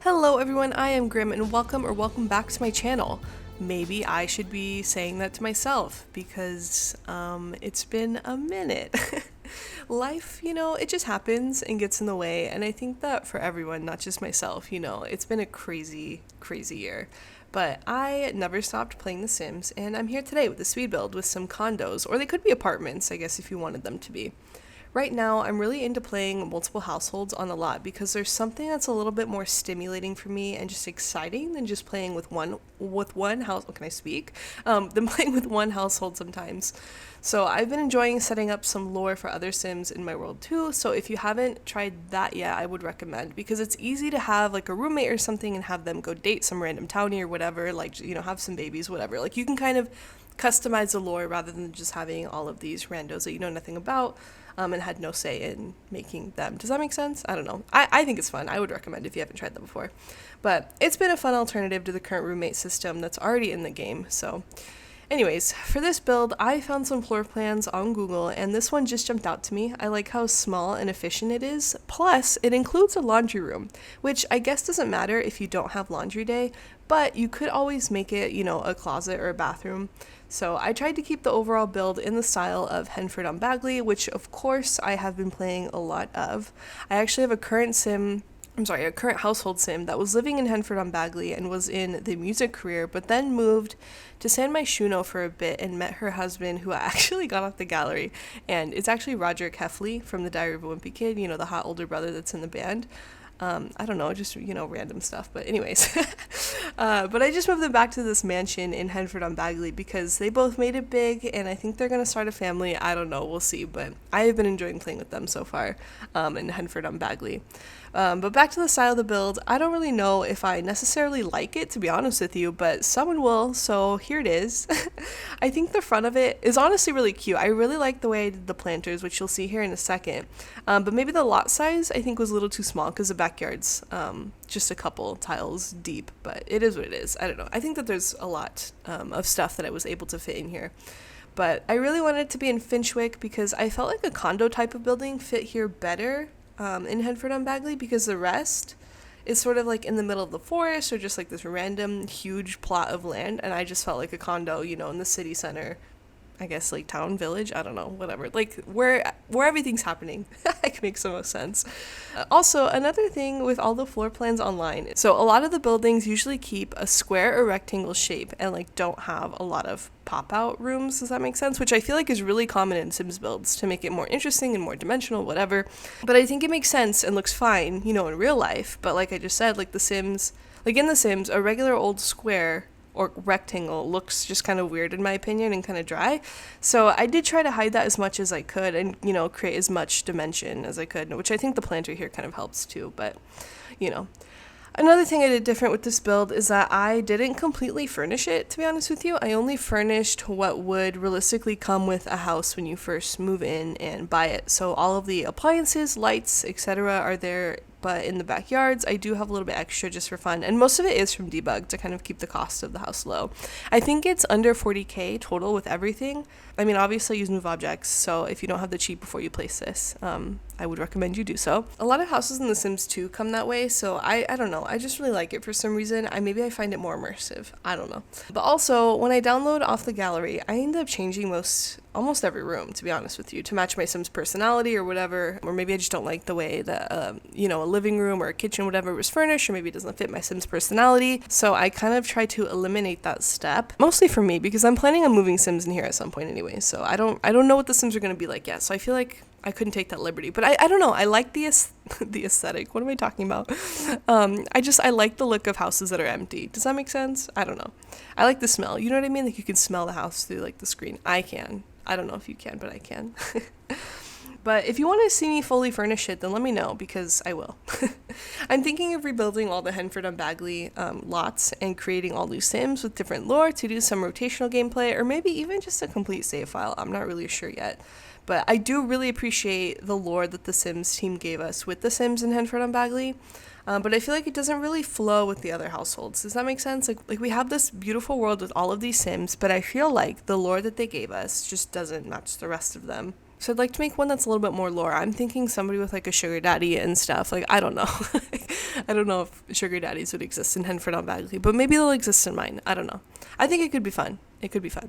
Hello everyone, I am Grim and welcome back to my channel. Maybe I should be saying that to myself because it's been a minute. Life, it just happens and gets in the way, and I think that for everyone, not just myself, it's been a crazy year. But I never stopped playing The Sims, and I'm here today with a speed build with some condos, or they could be apartments, I guess, if you wanted them to be. Right now, I'm really into playing multiple households on a lot because there's something that's a little bit more stimulating for me and just exciting than just playing with one house. Oh, can I speak? Than playing with one household sometimes. So I've been enjoying setting up some lore for other Sims in my world too. So if you haven't tried that yet, I would recommend, because it's easy to have like a roommate or something and have them go date some random townie or whatever, like, have some babies, whatever. Like, you can kind of customize the lore rather than just having all of these randos that you know nothing about. And had no say in making them. Does that make sense? I don't know. I think it's fun. I would recommend if you haven't tried that before. But it's been a fun alternative to the current roommate system that's already in the game. So anyways, for this build, I found some floor plans on Google, and this one just jumped out to me. I like how small and efficient it is. Plus, it includes a laundry room, which I guess doesn't matter if you don't have laundry day, but you could always make it, a closet or a bathroom. So I tried to keep the overall build in the style of Henford on Bagely, which of course I have been playing a lot of. I actually have a current household sim that was living in Henford on Bagely and was in the music career, but then moved to San Myshuno for a bit and met her husband, who I actually got off the gallery. And it's actually Roger Kefley from the Diary of a Wimpy Kid, the hot older brother that's in the band. I don't know, just, random stuff. But anyways, but I just moved them back to this mansion in Henford on Bagely because they both made it big, and I think they're going to start a family. I don't know, we'll see. But I have been enjoying playing with them so far in Henford on Bagely. But back to the style of the build, I don't really know if I necessarily like it, to be honest with you, but someone will, so here it is. I think the front of it is honestly really cute. I really like the way I did the planters, which you'll see here in a second. But maybe the lot size, I think, was a little too small because the backyard's just a couple tiles deep, but it is what it is. I don't know. I think that there's a lot of stuff that I was able to fit in here. But I really wanted it to be in Finchwick because I felt like a condo type of building fit here better in Henford on Bagely, because the rest is sort of like in the middle of the forest or just like this random huge plot of land, and I just felt like a condo, in the city center, I guess, like town, village, I don't know, whatever, like where everything's happening. It makes the most sense. Also, another thing with all the floor plans online, so a lot of the buildings usually keep a square or rectangle shape and like don't have a lot of pop-out rooms. Does that make sense? Which I feel like is really common in Sims builds to make it more interesting and more dimensional, whatever. But I think it makes sense and looks fine, in real life. But like I just said, like in The Sims, a regular old square or rectangle looks just kind of weird in my opinion and kind of dry. So I did try to hide that as much as I could and, create as much dimension as I could, which I think the planter here kind of helps too. But, another thing I did different with this build is that I didn't completely furnish it, to be honest with you. I only furnished what would realistically come with a house when you first move in and buy it. So all of the appliances, lights, etc. are there, but in the backyards, I do have a little bit extra just for fun. And most of it is from Debug to kind of keep the cost of the house low. I think it's under 40K total with everything. I mean, obviously I use move objects, so if you don't have the cheap before you place this, I would recommend you do so. A lot of houses in The Sims 2 come that way, so I don't know. I just really like it for some reason. Maybe I find it more immersive. I don't know. But also, when I download off the gallery, I end up changing almost every room, to be honest with you, to match my Sim's personality or whatever. Or maybe I just don't like the way that, a living room or a kitchen, whatever, was furnished, or maybe it doesn't fit my Sim's personality. So I kind of try to eliminate that step, mostly for me, because I'm planning on moving Sims in here at some point anyway. So I don't know what the Sims are going to be like yet. So I feel like I couldn't take that liberty, but I don't know. I like the aesthetic. What am I talking about? I like the look of houses that are empty. Does that make sense? I don't know. I like the smell. You know what I mean? Like, you can smell the house through like the screen. I can. I don't know if you can, but I can. But if you want to see me fully furnish it, then let me know, because I will. I'm thinking of rebuilding all the Henford on Bagely lots and creating all new Sims with different lore to do some rotational gameplay, or maybe even just a complete save file. I'm not really sure yet. But I do really appreciate the lore that the Sims team gave us with the Sims in Henford on Bagely. But I feel like it doesn't really flow with the other households. Does that make sense? Like we have this beautiful world with all of these Sims, but I feel like the lore that they gave us just doesn't match the rest of them. So I'd like to make one that's a little bit more lore. I'm thinking somebody with like a sugar daddy and stuff. Like, I don't know. I don't know if sugar daddies would exist in Henford on Bagely, but maybe they'll exist in mine. I don't know. I think it could be fun. It could be fun.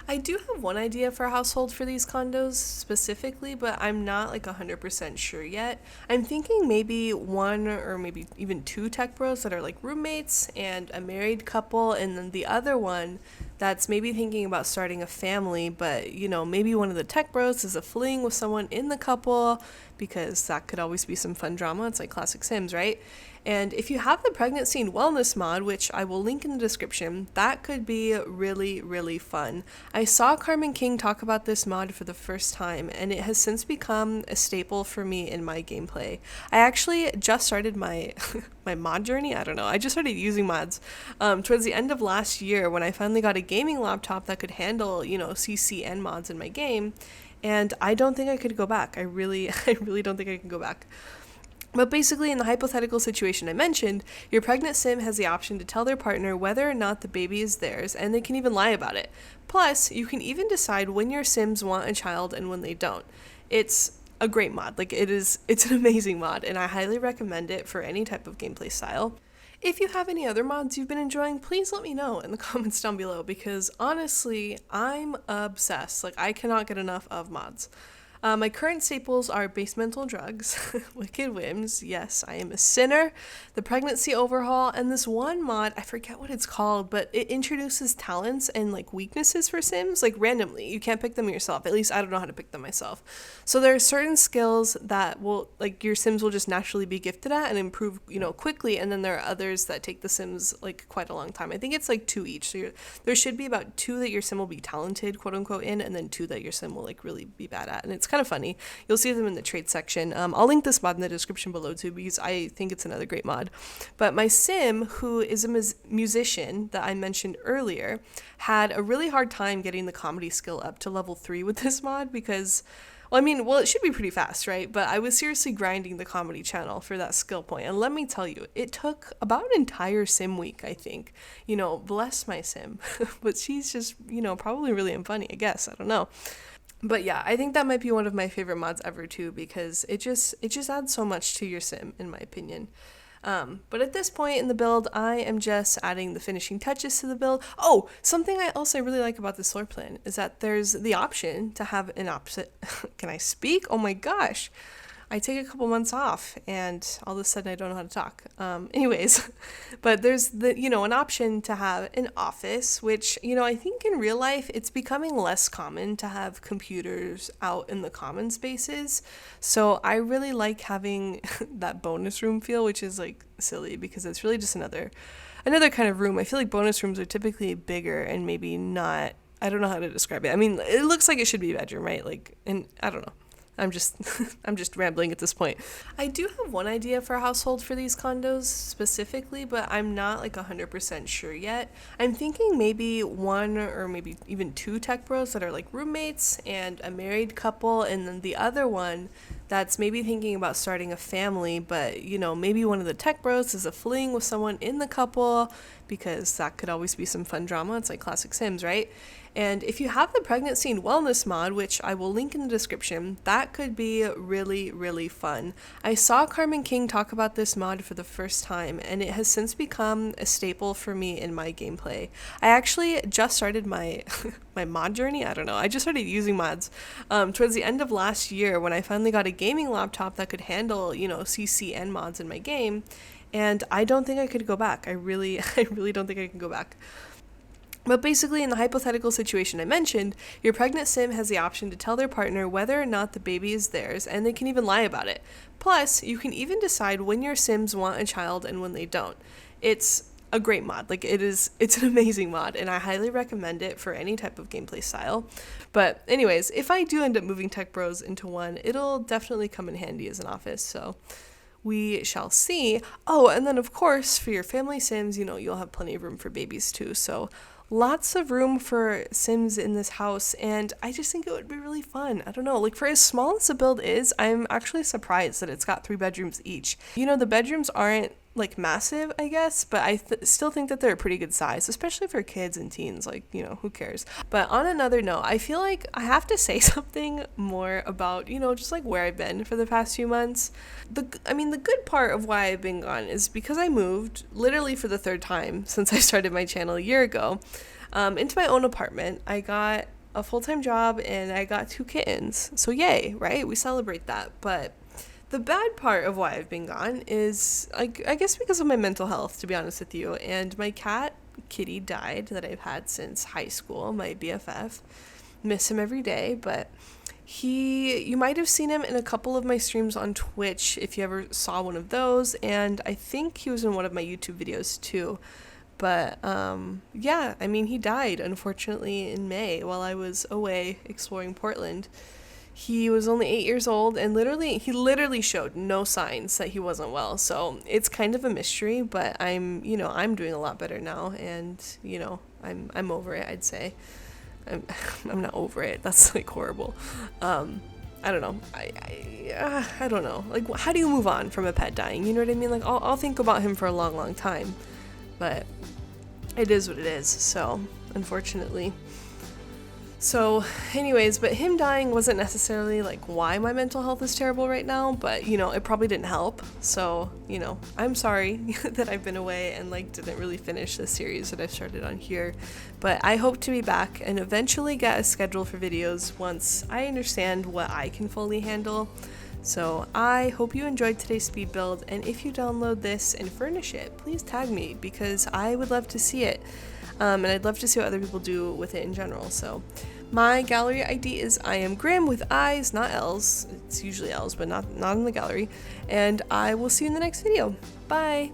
I do have one idea for a household for these condos specifically, but I'm not like 100% sure yet. I'm thinking maybe one or maybe even two tech bros that are like roommates and a married couple, and then the other one that's maybe thinking about starting a family, but maybe one of the tech bros is a fling with someone in the couple, because that could always be some fun drama. It's like classic Sims, right? And if you have the pregnancy and wellness mod, which I will link in the description, that could be really, really fun. I saw Carmen King talk about this mod for the first time, and it has since become a staple for me in my gameplay. I actually just started my my mod journey. I don't know. I just started using mods towards the end of last year when I finally got a gaming laptop that could handle, CCN mods in my game. And I don't think I could go back. I really don't think I can go back. But basically, in the hypothetical situation I mentioned, your pregnant sim has the option to tell their partner whether or not the baby is theirs, and they can even lie about it. Plus, you can even decide when your sims want a child and when they don't. It's a great mod. It's an amazing mod, and I highly recommend it for any type of gameplay style. If you have any other mods you've been enjoying, please let me know in the comments down below, because honestly, I'm obsessed. Like, I cannot get enough of mods. My current staples are basemental drugs, wicked whims, yes, I am a sinner, the pregnancy overhaul, and this one mod, I forget what it's called, but it introduces talents and like weaknesses for Sims, like randomly. You can't pick them yourself. At least I don't know how to pick them myself. So there are certain skills that will, like, your Sims will just naturally be gifted at and improve, quickly, and then there are others that take the Sims like quite a long time. I think it's like 2 each. So there should be about 2 that your Sim will be talented, quote unquote, in, and then 2 that your Sim will like really be bad at. And it's kind of funny. You'll see them in the trade section. I'll link this mod in the description below too, because I think it's another great mod. But my Sim, who is a musician that I mentioned earlier, had a really hard time getting the comedy skill up to level 3 with this mod because, it should be pretty fast, right? But I was seriously grinding the comedy channel for that skill point. And let me tell you, it took about an entire Sim week, I think. Bless my Sim. But she's just, probably really unfunny, I guess. I don't know. But yeah, I think that might be one of my favorite mods ever too, because it just adds so much to your Sim, in my opinion. But at this point in the build, I am just adding the finishing touches to the build. Oh, something I really like about this floor plan is that there's the option to have an opposite. Can I speak? Oh my gosh. I take a couple months off and all of a sudden I don't know how to talk. Anyways, but there's an option to have an office, which, I think in real life it's becoming less common to have computers out in the common spaces. So I really like having that bonus room feel, which is like silly because it's really just another kind of room. I feel like bonus rooms are typically bigger and maybe not, I don't know how to describe it. It looks like it should be a bedroom, right? And I don't know. I'm just rambling at this point. I do have one idea for a household for these condos specifically, but I'm not like 100% sure yet. I'm thinking maybe one or maybe even two tech bros that are like roommates and a married couple, and then the other one that's maybe thinking about starting a family, but maybe one of the tech bros is a fling with someone in the couple, because that could always be some fun drama. It's like classic Sims, right? And if you have the pregnancy and wellness mod, which I will link in the description, that could be really, really fun. I saw Carmen King talk about this mod for the first time, and it has since become a staple for me in my gameplay. I actually just started my my mod journey. I don't know. I just started using mods towards the end of last year when I finally got a gaming laptop that could handle, CCN mods in my game. And I don't think I could go back. I really don't think I can go back. But basically, in the hypothetical situation I mentioned, your pregnant sim has the option to tell their partner whether or not the baby is theirs, and they can even lie about it. Plus, you can even decide when your sims want a child and when they don't. It's a great mod. It's an amazing mod, and I highly recommend it for any type of gameplay style. But anyways, if I do end up moving Tech Bros into one, it'll definitely come in handy as an office, so we shall see. Oh, and then of course, for your family sims, you'll have plenty of room for babies too, so lots of room for sims in this house, and I just think it would be really fun. I don't know, for as small as the build is, I'm actually surprised that it's got 3 bedrooms each. The bedrooms aren't like massive, I guess, but I still think that they're a pretty good size, especially for kids and teens. Like, you know, who cares? But on another note, I feel like I have to say something more about, you know, just like where I've been for the past few months. The good part of why I've been gone is because I moved literally for the third time since I started my channel a year ago, into my own apartment. I got a full-time job and I got 2 kittens. So yay, right? We celebrate that. But the bad part of why I've been gone is, I guess, because of my mental health, to be honest with you. And my cat, Kitty, died, that I've had since high school, my BFF. Miss him every day, but you might have seen him in a couple of my streams on Twitch if you ever saw one of those. And I think he was in one of my YouTube videos too. But yeah, I mean, he died, unfortunately, in May while I was away exploring Portland. He was only 8 years old, and he literally showed no signs that he wasn't well. So it's kind of a mystery, but I'm doing a lot better now, and you know, I'm over it, I'd say. I'm not over it. That's like horrible. I don't know. I don't know. Like, how do you move on from a pet dying? You know what I mean? Like, I'll think about him for a long, long time, but it is what it is. So, unfortunately. So anyways, but him dying wasn't necessarily like why my mental health is terrible right now, but you know, it probably didn't help. So, you know, I'm sorry that I've been away and like didn't really finish the series that I've started on here, but I hope to be back and eventually get a schedule for videos once I understand what I can fully handle. So I hope you enjoyed today's speed build, and if you download this and furnish it, please tag me because I would love to see it. And I'd love to see what other people do with it in general. So my gallery ID is Iamgrim with I's, not L's. It's usually L's, but not in the gallery. And I will see you in the next video. Bye!